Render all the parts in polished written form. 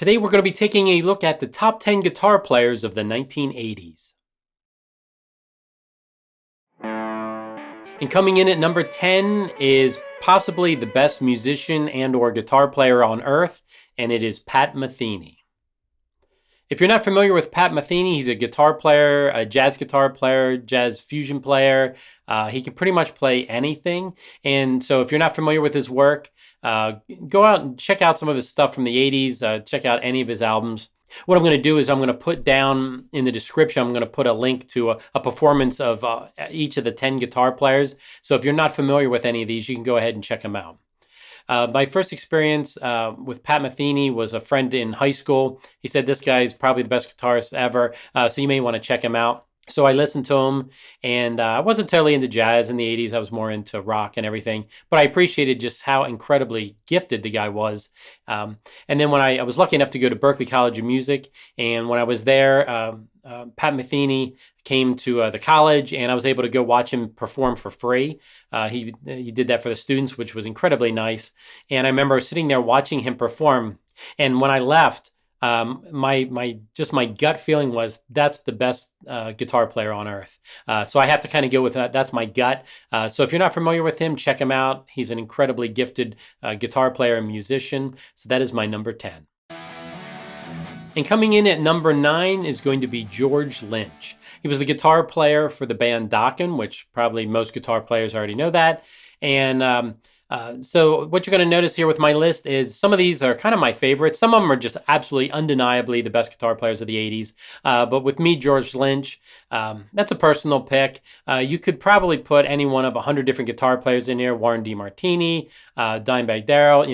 Today we're going to be taking a look at the top 10 guitar players of the 1980s. And coming in at number 10 is possibly the best musician and or guitar player on earth, and it is Pat Metheny. If you're not familiar with Pat Metheny, he's a guitar player, a jazz guitar player, jazz fusion player. He can pretty much play anything. And so if you're not familiar with his work, go out and check out some of his stuff from the 80s. Check out any of his albums. What I'm going to do is I'm going to put down in the description, I'm going to put a link to a performance of each of the 10 guitar players. So if you're not familiar with any of these, you can go ahead and check them out. My first experience with Pat Metheny was a friend in high school. He said this guy is probably the best guitarist ever, so you may want to check him out. So I listened to him, and I wasn't totally into jazz in the 80s. I was more into rock and everything, but I appreciated just how incredibly gifted the guy was. And then when I was lucky enough to go to Berklee College of Music, and when I was there, Pat Metheny came to the college, and I was able to go watch him perform for free. He did that for the students, which was incredibly nice. And I remember sitting there watching him perform, and when I left, my gut feeling was that's the best guitar player on earth. So I have to kind of go with that. That's my gut. So if you're not familiar with him, check him out. He's an incredibly gifted guitar player and musician. So that is my number 10. And coming in at number 9 is going to be George Lynch. He was the guitar player for the band Dokken, which probably most guitar players already know that. And so what you're going to notice here with my list is some of these are kind of my favorites. Some of them are just absolutely undeniably the best guitar players of the 80s. But with me, George Lynch, that's a personal pick. You could probably put any one of 100 different guitar players in here. Warren DeMartini, Dimebag Darrell,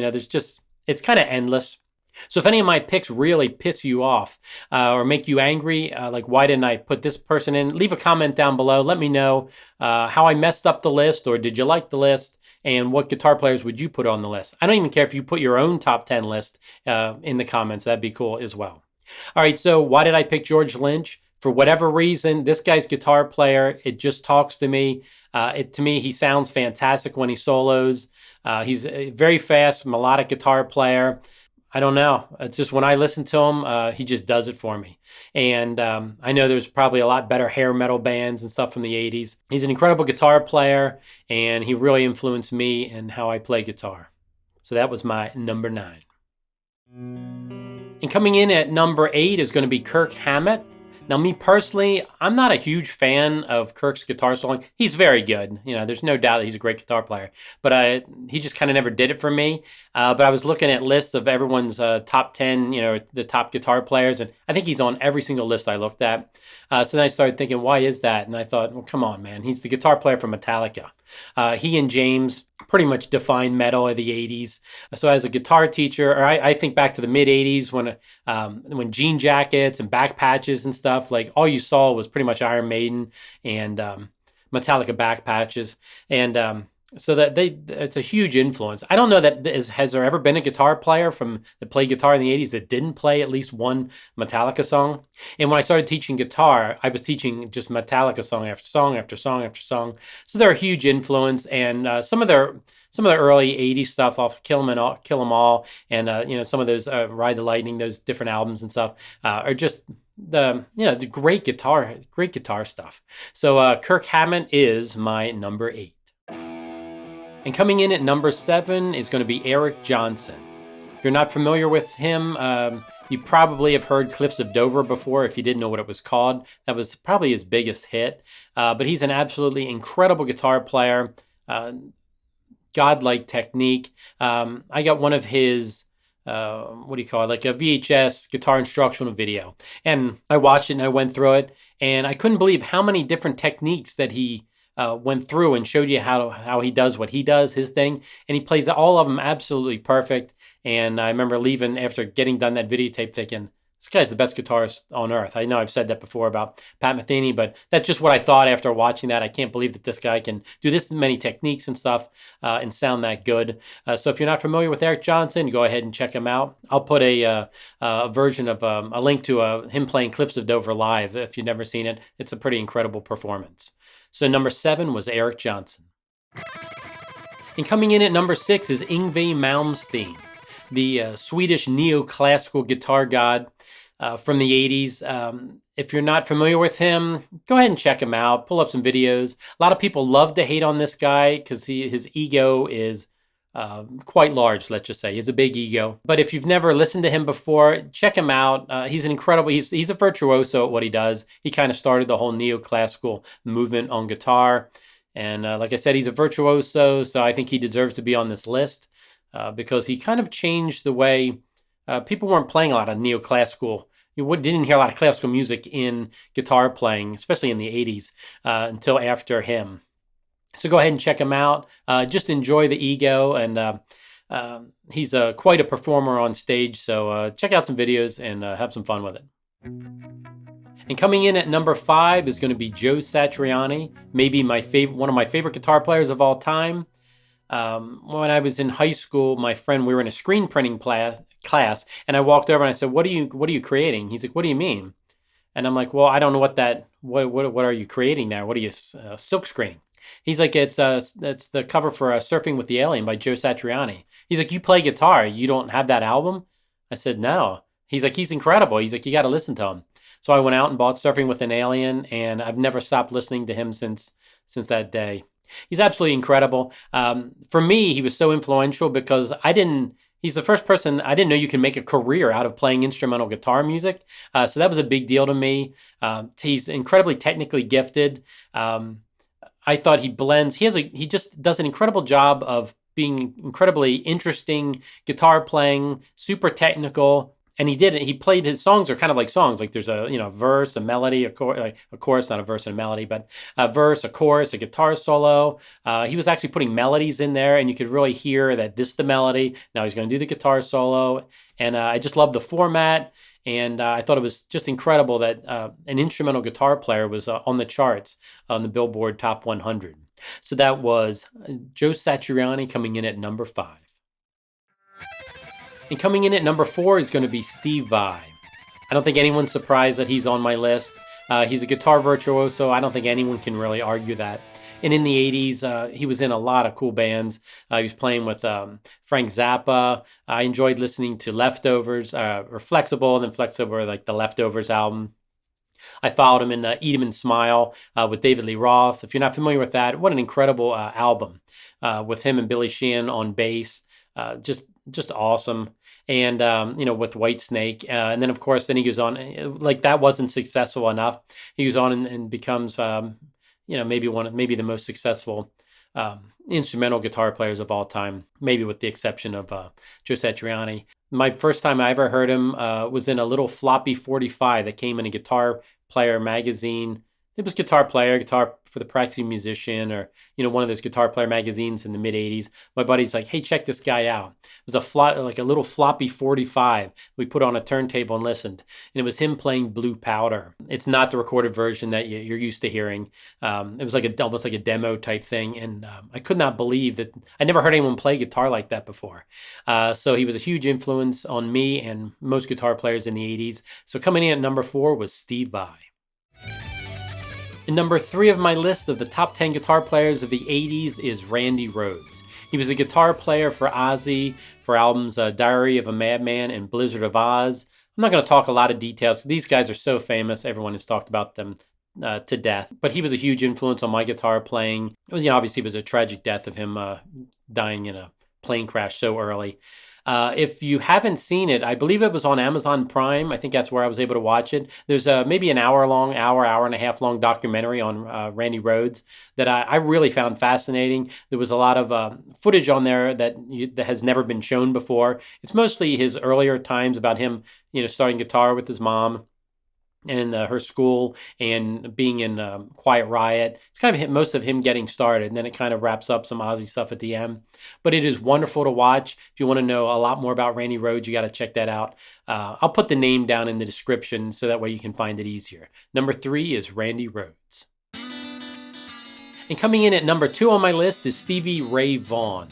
it's kind of endless. So if any of my picks really piss you off or make you angry, like why didn't I put this person in, leave a comment down below. Let me know how I messed up the list, or did you like the list, and what guitar players would you put on the list? I don't even care if you put your own top 10 list in the comments. That'd be cool as well. All right, so why did I pick George Lynch? For whatever reason, this guy's guitar player, it just talks to me. To me, he sounds fantastic when he solos. He's a very fast melodic guitar player. I don't know. It's just when I listen to him, he just does it for me. And I know there's probably a lot better hair metal bands and stuff from the 80s. He's an incredible guitar player, and he really influenced me in how I play guitar. So that was my number 9. And coming in at number 8 is going to be Kirk Hammett. Now, me personally, I'm not a huge fan of Kirk's guitar soloing. He's very good. There's no doubt that he's a great guitar player. But he just kind of never did it for me. But I was looking at lists of everyone's top 10, the top guitar players. And I think he's on every single list I looked at. So then I started thinking, why is that? And I thought, well, come on, man. He's the guitar player for Metallica. He and James pretty much defined metal of the 80s. So as a guitar teacher, or I think back to the mid 80s when jean jackets and back patches and stuff, like all you saw was pretty much Iron Maiden and Metallica back patches. And so it's a huge influence. I don't know that has there ever been a guitar player that played guitar in the 80s that didn't play at least one Metallica song. And when I started teaching guitar, I was teaching just Metallica song after song after song after song. So they're a huge influence. And some of the early 80s stuff off Kill 'Em All, and some of those Ride the Lightning, those different albums and stuff are just the great guitar stuff. So Kirk Hammett is my number 8. And coming in at number 7 is going to be Eric Johnson. If you're not familiar with him, you probably have heard Cliffs of Dover before if you didn't know what it was called. That was probably his biggest hit. But he's an absolutely incredible guitar player, godlike technique. I got one of his, like a VHS guitar instructional video. And I watched it and I went through it. And I couldn't believe how many different techniques that he went through and showed you how he does what he does, his thing. And he plays all of them absolutely perfect. And I remember leaving after getting done that videotape thinking, this guy's the best guitarist on earth. I know I've said that before about Pat Metheny, but that's just what I thought after watching that. I can't believe that this guy can do this many techniques and stuff and sound that good. So if you're not familiar with Eric Johnson, go ahead and check him out. I'll put a version of a link to him playing Cliffs of Dover live if you've never seen it. It's a pretty incredible performance. So number 7 was Eric Johnson. And coming in at number 6 is Yngwie Malmsteen. the Swedish neoclassical guitar god from the 80s. If you're not familiar with him, go ahead and check him out. Pull up some videos. A lot of people love to hate on this guy because his ego is quite large, let's just say. He has a big ego. But if you've never listened to him before, check him out. He's an incredible, he's a virtuoso at what he does. He kind of started the whole neoclassical movement on guitar. And like I said, he's a virtuoso, so I think he deserves to be on this list because he kind of changed the way people weren't playing a lot of neoclassical. You didn't hear a lot of classical music in guitar playing, especially in the 80s, until after him. So go ahead and check him out. Just enjoy the ego, and he's quite a performer on stage. So check out some videos and have some fun with it. And coming in at number 5 is going to be Joe Satriani, maybe one of my favorite guitar players of all time. When I was in high school, we were in a screen printing class, and I walked over and I said, "What are you creating?" He's like, "What do you mean?" And I'm like, "Well, I don't know what are you creating there? What are you silk screening?" He's like, it's the cover for Surfing with the Alien by Joe Satriani. He's like, "You play guitar, you don't have that album?" I said, "No." He's like, "He's incredible." He's like, "You got to listen to him." So I went out and bought Surfing with an Alien, and I've never stopped listening to him since that day. He's absolutely incredible. For me, he was so influential because he's the first person, I didn't know you can make a career out of playing instrumental guitar music. So that was a big deal to me. He's incredibly technically gifted. I thought he just does an incredible job of being incredibly interesting guitar playing, super technical. And he played his songs are kind of like songs. Like there's a verse, a melody, a chorus, not a verse and a melody, but a verse, a chorus, a guitar solo. He was actually putting melodies in there, and you could really hear that this is the melody. Now he's going to do the guitar solo. And I just love the format. And I thought it was just incredible that an instrumental guitar player was on the charts on the Billboard Top 100. So that was Joe Satriani coming in at number 5. And coming in at number 4 is going to be Steve Vai. I don't think anyone's surprised that he's on my list. He's a guitar virtuoso. I don't think anyone can really argue that. And in the 80s, he was in a lot of cool bands. He was playing with Frank Zappa. I enjoyed listening to Leftovers, or Flexible, and then Flexible, like the Leftovers album. I followed him in Eat 'Em and Smile with David Lee Roth. If you're not familiar with that, what an incredible album with him and Billy Sheehan on bass. Just awesome. And, with Whitesnake. And then, of course, then he goes on, like that wasn't successful enough. He goes on and becomes, maybe the most successful instrumental guitar players of all time, maybe with the exception of Joe Satriani. My first time I ever heard him was in a little floppy 45 that came in a Guitar Player magazine. It was Guitar for the Practicing Musician, or one of those Guitar Player magazines in the mid 80s. My buddy's like, "Hey, check this guy out." It was a little floppy 45 we put on a turntable and listened, and it was him playing Blue Powder. It's not the recorded version that you're used to hearing. It was almost like a demo type thing, and I could not believe that I never heard anyone play guitar like that before. So he was a huge influence on me and most guitar players in the 80s. So coming in at number 4 was Steve Vai. And number 3 of my list of the top 10 guitar players of the 80s is Randy Rhoads. He was a guitar player for Ozzy for albums Diary of a Madman and Blizzard of Oz. I'm not going to talk a lot of details. These guys are so famous. Everyone has talked about them to death. But he was a huge influence on my guitar playing. It was, obviously it was a tragic death of him dying in a plane crash so early. If you haven't seen it, I believe it was on Amazon Prime. I think that's where I was able to watch it. There's maybe an hour and a half long documentary on Randy Rhoads that I really found fascinating. There was a lot of footage on there that has never been shown before. It's mostly his earlier times about him, starting guitar with his mom and her school and being in Quiet Riot. It's kind of most of him getting started, and then it kind of wraps up some Ozzy stuff at the end. But it is wonderful to watch. If you want to know a lot more about Randy Rhoads, you got to check that out. I'll put the name down in the description so that way you can find it easier. Number 3 is Randy Rhoads. And coming in at number 2 on my list is Stevie Ray Vaughan.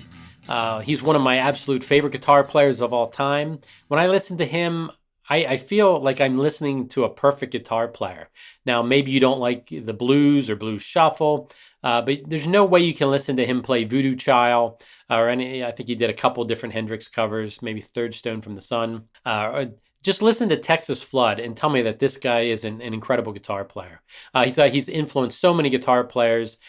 He's one of my absolute favorite guitar players of all time. When I listen to him, I feel like I'm listening to a perfect guitar player. Now, maybe you don't like the blues or blues shuffle, but there's no way you can listen to him play Voodoo Child or any. I think he did a couple different Hendrix covers, maybe Third Stone from the Sun. Just listen to Texas Flood and tell me that this guy is an incredible guitar player. He's influenced so many guitar players.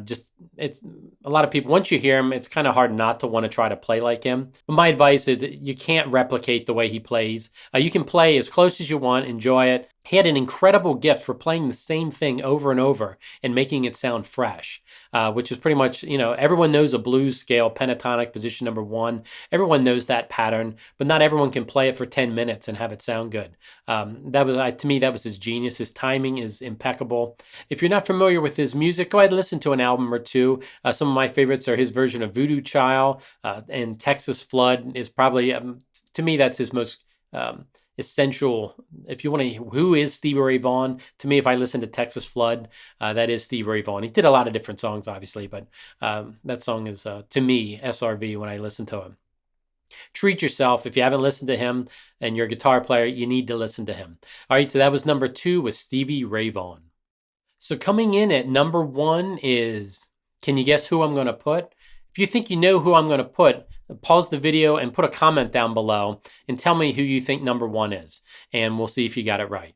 Just it's a lot of people. Once you hear him, it's kind of hard not to want to try to play like him. But my advice is that you can't replicate the way he plays. You can play as close as you want, enjoy it. He had an incredible gift for playing the same thing over and over and making it sound fresh, which is pretty much, everyone knows a blues scale, pentatonic, position number 1. Everyone knows that pattern, but not everyone can play it for 10 minutes and have it sound good. To me, that was his genius. His timing is impeccable. If you're not familiar with his music, go ahead and listen to an album or two. Some of my favorites are his version of Voodoo Child, and Texas Flood is probably, to me, that's his most essential. If you want to, who is Stevie Ray Vaughan? To me, if I listen to Texas Flood, that is Stevie Ray Vaughan. He did a lot of different songs, obviously, but that song is, to me, SRV when I listen to him. Treat yourself. If you haven't listened to him and you're a guitar player, you need to listen to him. All right, so that was number 2 with Stevie Ray Vaughan. So coming in at number 1 is, can you guess who I'm going to put? If you think you know who I'm going to put, pause the video and put a comment down below and tell me who you think number 1 is, and we'll see if you got it right.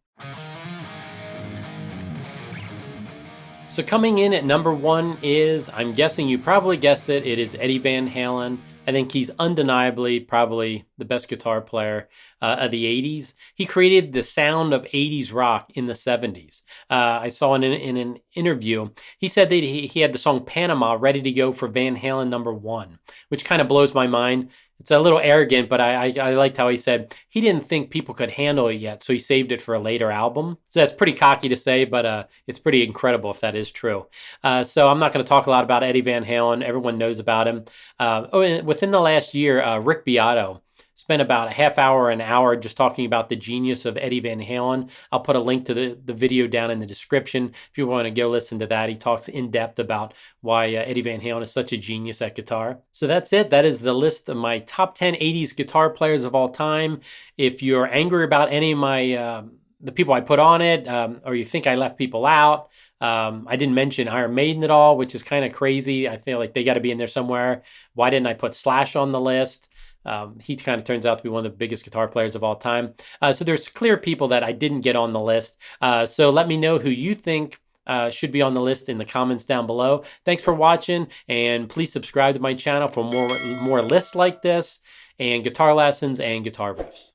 So coming in at number 1 is, I'm guessing you probably guessed it, it is Eddie Van Halen. I think he's undeniably probably the best guitar player of the 80s. He created the sound of 80s rock in the 70s. I saw in an interview, he said that he had the song Panama ready to go for Van Halen number 1, which kind of blows my mind. It's a little arrogant, but I liked how he said he didn't think people could handle it yet, so he saved it for a later album. So that's pretty cocky to say, but it's pretty incredible if that is true. So I'm not going to talk a lot about Eddie Van Halen. Everyone knows about him. Within the last year, Rick Beato spent about a half hour, an hour just talking about the genius of Eddie Van Halen. I'll put a link to the video down in the description if you want to go listen to that. He talks in depth about why Eddie Van Halen is such a genius at guitar. So that's it. That is the list of my top 10 80s guitar players of all time. If you're angry about any of my the people I put on it, or you think I left people out, I didn't mention Iron Maiden at all, which is kind of crazy. I feel like they got to be in there somewhere. Why didn't I put Slash on the list? He kind of turns out to be one of the biggest guitar players of all time. So there's clear people that I didn't get on the list. So let me know who you think should be on the list in the comments down below. Thanks for watching, and please subscribe to my channel for more lists like this, and guitar lessons and guitar riffs.